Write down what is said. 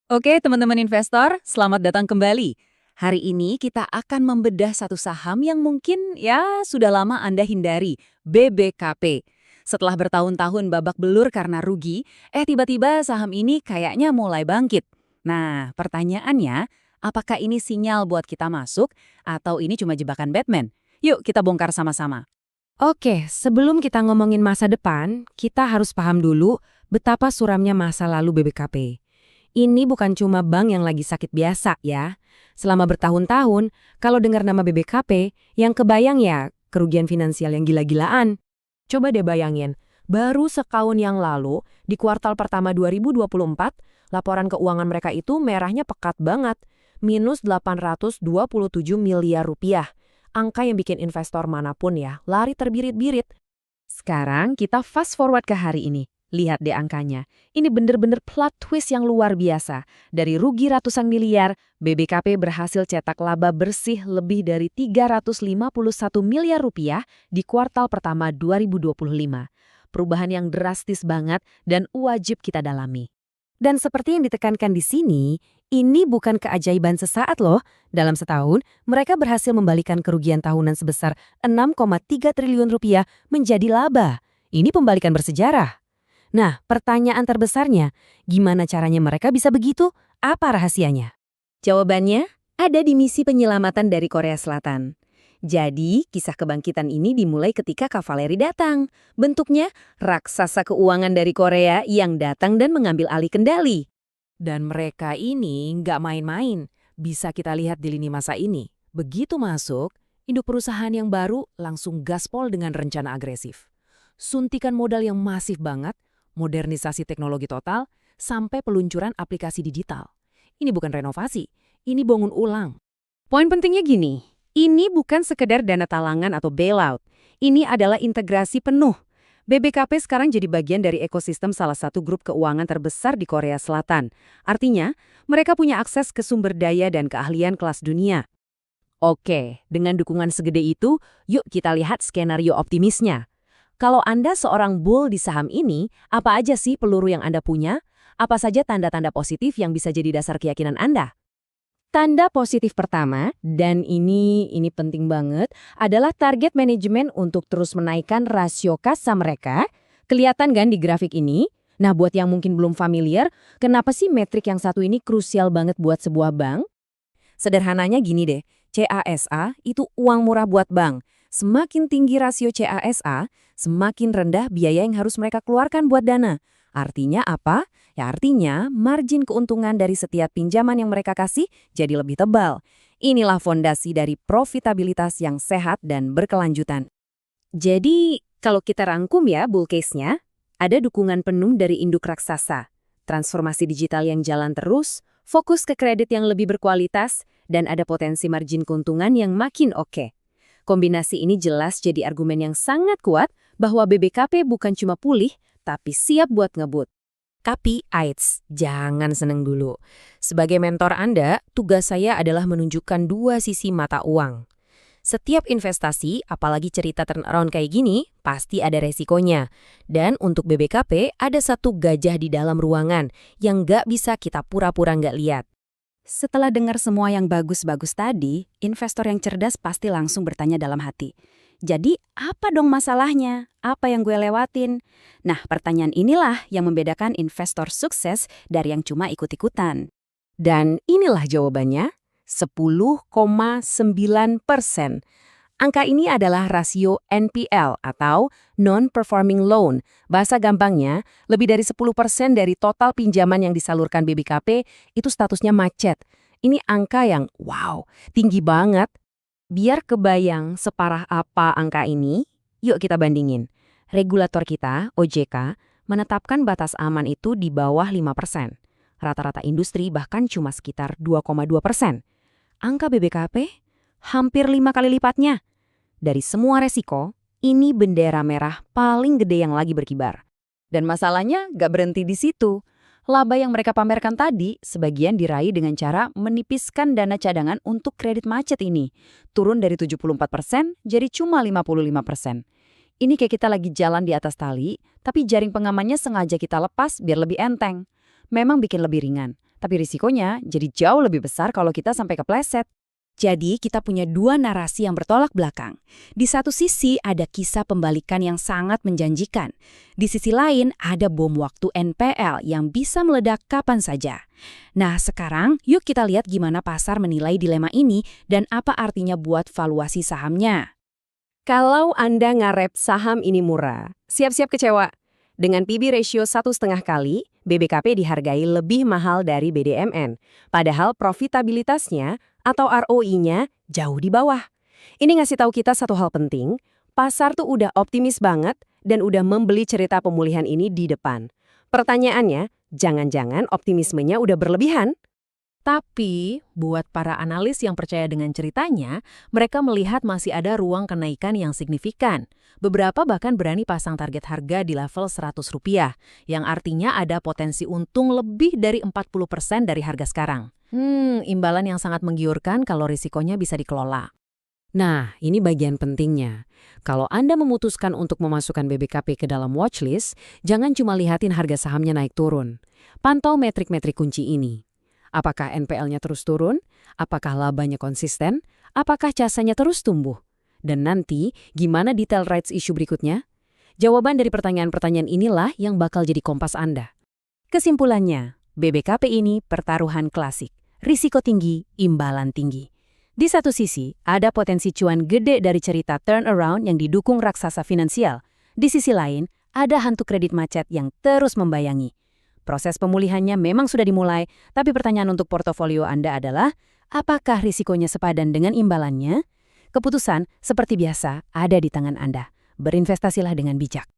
Oke, teman-teman investor, selamat datang kembali. Hari ini kita akan membedah satu saham yang mungkin ya sudah lama Anda hindari, BBKP. Setelah bertahun-tahun babak belur karena rugi, tiba-tiba saham ini kayaknya mulai bangkit. Nah, pertanyaannya, apakah ini sinyal buat kita masuk atau ini cuma jebakan Batman? Yuk kita bongkar sama-sama. Oke, sebelum kita ngomongin masa depan, kita harus paham dulu betapa suramnya masa lalu BBKP. Ini bukan cuma bank yang lagi sakit biasa ya. Selama bertahun-tahun, kalau dengar nama BBKP, yang kebayang ya kerugian finansial yang gila-gilaan. Coba deh bayangin, baru setahun yang lalu, di kuartal pertama 2024, laporan keuangan mereka itu merahnya pekat banget, minus 827 miliar rupiah. Angka yang bikin investor manapun ya, lari terbirit-birit. Sekarang kita fast forward ke hari ini. Lihat deh angkanya. Ini bener-bener plot twist yang luar biasa. Dari rugi ratusan miliar, BBKP berhasil cetak laba bersih lebih dari 351 miliar rupiah di kuartal pertama 2025. Perubahan yang drastis banget dan wajib kita dalami. Dan seperti yang ditekankan di sini, ini bukan keajaiban sesaat loh. Dalam setahun, mereka berhasil membalikan kerugian tahunan sebesar 6,3 triliun rupiah menjadi laba. Ini pembalikan bersejarah. Nah, pertanyaan terbesarnya, gimana caranya mereka bisa begitu? Apa rahasianya? Jawabannya ada di misi penyelamatan dari Korea Selatan. Jadi, kisah kebangkitan ini dimulai ketika kavaleri datang. Bentuknya raksasa keuangan dari Korea yang datang dan mengambil alih kendali. Dan mereka ini nggak main-main. Bisa kita lihat di lini masa ini. Begitu masuk, induk perusahaan yang baru langsung gaspol dengan rencana agresif. Suntikan modal yang masif banget, modernisasi teknologi total, sampai peluncuran aplikasi digital. Ini bukan renovasi, ini bangun ulang. Poin pentingnya gini, ini bukan sekedar dana talangan atau bailout. Ini adalah integrasi penuh. BBKP sekarang jadi bagian dari ekosistem salah satu grup keuangan terbesar di Korea Selatan. Artinya, mereka punya akses ke sumber daya dan keahlian kelas dunia. Oke, dengan dukungan segede itu, yuk kita lihat skenario optimisnya. Kalau Anda seorang bull di saham ini, apa aja sih peluru yang Anda punya? Apa saja tanda-tanda positif yang bisa jadi dasar keyakinan Anda? Tanda positif pertama, dan ini penting banget, adalah target manajemen untuk terus menaikkan rasio kassa mereka. Kelihatan kan di grafik ini? Nah, buat yang mungkin belum familiar, kenapa sih metrik yang satu ini krusial banget buat sebuah bank? Sederhananya gini deh, CASA itu uang murah buat bank. Semakin tinggi rasio CASA, semakin rendah biaya yang harus mereka keluarkan buat dana. Artinya apa? Ya artinya margin keuntungan dari setiap pinjaman yang mereka kasih jadi lebih tebal. Inilah fondasi dari profitabilitas yang sehat dan berkelanjutan. Jadi, kalau kita rangkum ya bull case-nya, ada dukungan penuh dari induk raksasa, transformasi digital yang jalan terus, fokus ke kredit yang lebih berkualitas, dan ada potensi margin keuntungan yang makin oke. Kombinasi ini jelas jadi argumen yang sangat kuat bahwa BBKP bukan cuma pulih, tapi siap buat ngebut. Tapi, Aits, jangan seneng dulu. Sebagai mentor Anda, tugas saya adalah menunjukkan dua sisi mata uang. Setiap investasi, apalagi cerita turnaround kayak gini, pasti ada resikonya. Dan untuk BBKP, ada satu gajah di dalam ruangan yang nggak bisa kita pura-pura nggak lihat. Setelah dengar semua yang bagus-bagus tadi, investor yang cerdas pasti langsung bertanya dalam hati. Jadi, apa dong masalahnya? Apa yang gue lewatin? Nah, pertanyaan inilah yang membedakan investor sukses dari yang cuma ikut-ikutan. Dan inilah jawabannya, 10,9%. Angka ini adalah rasio NPL atau Non-Performing Loan. Bahasa gampangnya, lebih dari 10% dari total pinjaman yang disalurkan BBKP itu statusnya macet. Ini angka yang wow, tinggi banget. Biar kebayang separah apa angka ini, yuk kita bandingin. Regulator kita, OJK, menetapkan batas aman itu di bawah 5%. Rata-rata industri bahkan cuma sekitar 2,2%. Angka BBKP hampir 5 kali lipatnya. Dari semua resiko, ini bendera merah paling gede yang lagi berkibar. Dan masalahnya gak berhenti di situ. Laba yang mereka pamerkan tadi sebagian diraih dengan cara menipiskan dana cadangan untuk kredit macet ini. Turun dari 74% jadi cuma 55%. Ini kayak kita lagi jalan di atas tali, tapi jaring pengamannya sengaja kita lepas biar lebih enteng. Memang bikin lebih ringan. Tapi risikonya jadi jauh lebih besar kalau kita sampai kepleset. Jadi kita punya dua narasi yang bertolak belakang. Di satu sisi ada kisah pembalikan yang sangat menjanjikan. Di sisi lain ada bom waktu NPL yang bisa meledak kapan saja. Nah sekarang yuk kita lihat gimana pasar menilai dilema ini dan apa artinya buat valuasi sahamnya. Kalau Anda ngarep saham ini murah, siap-siap kecewa. Dengan PB ratio 1,5 kali, BBKP dihargai lebih mahal dari BDMN. Padahal profitabilitasnya atau ROI-nya jauh di bawah. Ini ngasih tahu kita satu hal penting, pasar tuh udah optimis banget dan udah membeli cerita pemulihan ini di depan. Pertanyaannya, jangan-jangan optimismenya udah berlebihan? Tapi, buat para analis yang percaya dengan ceritanya, mereka melihat masih ada ruang kenaikan yang signifikan. Beberapa bahkan berani pasang target harga di level Rp100, yang artinya ada potensi untung lebih dari 40% dari harga sekarang. Imbalan yang sangat menggiurkan kalau risikonya bisa dikelola. Nah, ini bagian pentingnya. Kalau Anda memutuskan untuk memasukkan BBKP ke dalam watchlist, jangan cuma lihatin harga sahamnya naik turun. Pantau metrik-metrik kunci ini. Apakah NPL-nya terus turun? Apakah labanya konsisten? Apakah casanya terus tumbuh? Dan nanti, gimana detail rights issue berikutnya? Jawaban dari pertanyaan-pertanyaan inilah yang bakal jadi kompas Anda. Kesimpulannya, BBKP ini pertaruhan klasik. Risiko tinggi, imbalan tinggi. Di satu sisi, ada potensi cuan gede dari cerita turnaround yang didukung raksasa finansial. Di sisi lain, ada hantu kredit macet yang terus membayangi. Proses pemulihannya memang sudah dimulai, tapi pertanyaan untuk portofolio Anda adalah, apakah risikonya sepadan dengan imbalannya? Keputusan, seperti biasa, ada di tangan Anda. Berinvestasilah dengan bijak.